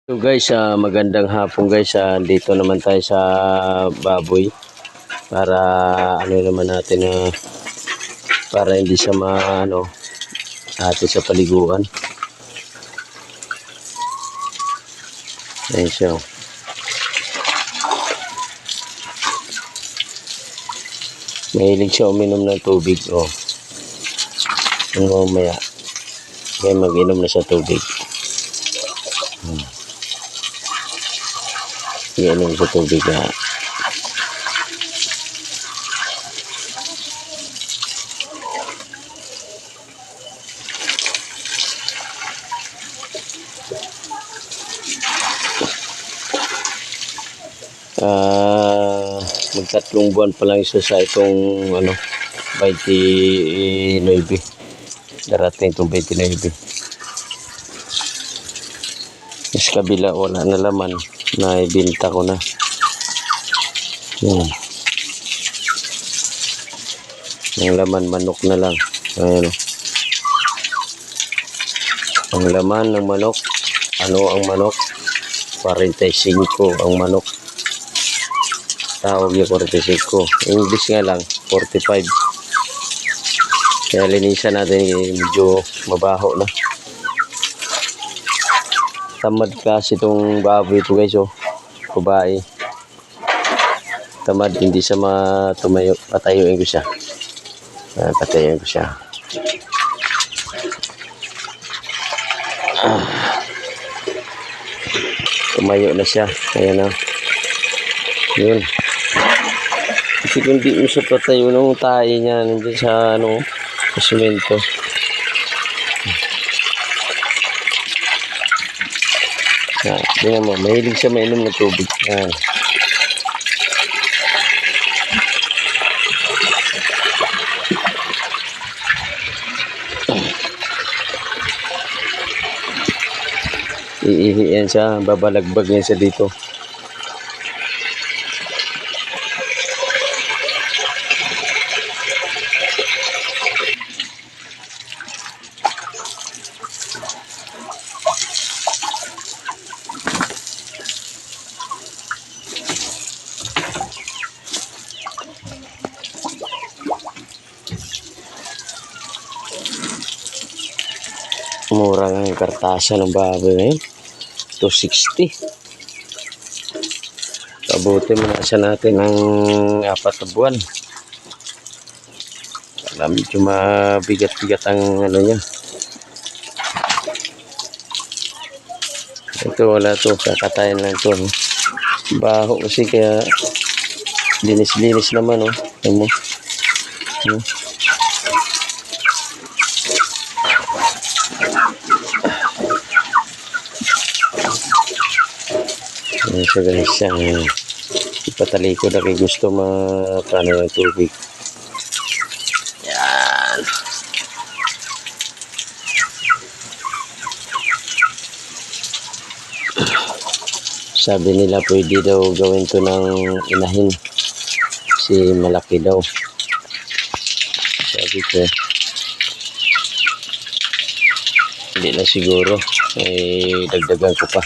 So guys, magandang hapon guys. Dito naman tayo sa baboy para ano naman natin para hindi siya ate sa paliguan. Ayan siya. Mahilig siya uminom ng tubig. Mamaya kaya mag-inom na sa tubig. Iinom sa tubig magtatlong buwan pa lang isa sa itong 29. Darating itong 29. Sa kabila wala na laman, na ibinta ko na. Ang laman manok na lang. Ang laman ng manok, ang manok 45 ang manok, tawag yung 45. English nga lang 45. Kaya linisan natin, medyo mabaho na. Tamad kasi itong baboy ito guys, babae. Tamad, hindi siya matumayo. Patayuin ko siya. Patayuin ko siya. Tumayo na siya. Ayan na. Yun. Kasi kung di mo siya patayo ng tayo niya, nandiyan sa sa simento. Tingnan mo, mahilig siya mainom ng tubig. Iihiyan siya, babalagbag niya siya dito. Mura nga yung kartasa ng baboy ngayon, 260. Pabuti mo na siya natin ng 4 na buwan. Alam, medyo mabigat-bigat ang niya. Ito wala to, kakatayin lang to. Baho kasi, kaya linis-linis naman. Alam mo. So guys, ipatalikod na kay gusto mapano ng tubig. Yan. Sabi nila pwede daw gawin to ng inahin. Kasi malaki daw. Sabi ko, hindi na siguro. Dagdagan ko pa.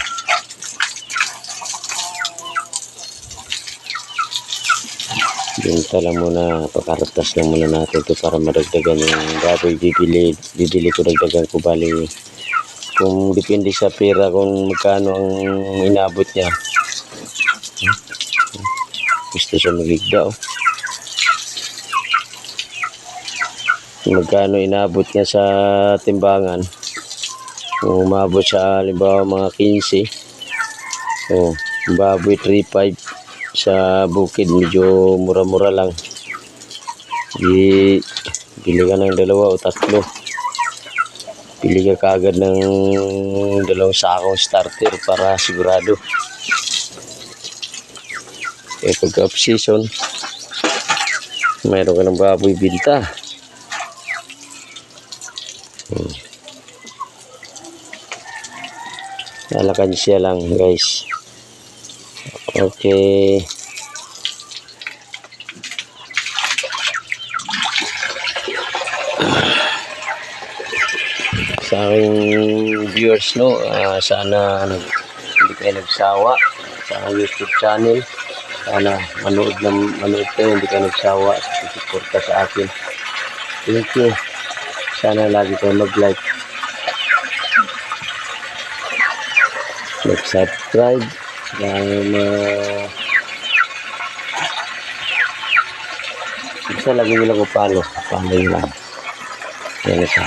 Binta lang muna, pakaratas lang muna natin ito para madagdagan yung baboy. Bibili ko, dagdagan ko, bali kung depende sa pera kung magkano ang inabot niya. Gusto siya magigda magkano inabot niya sa timbangan. Kung umabot siya halimbawa mga 15, baboy 3.5 sa bukid, medyo mura-mura lang. Bili ka ng 2 o 3. Pili ka kaagad ng 2 sakong starter para sigurado. Kaya pagka off season, mayroon ka ng baboy binta. Lalakan siya lang guys. Okay. Sa aking viewers, sana hindi kayo nagsawa sa YouTube channel. Sana manood kayo, hindi kayo nagsawa sa suporta sa akin. Thank you. Sana lagi kayo mag-like, mag-subscribe, dahil basta lagi nyo lang kung paano yun lang. Yan na siya.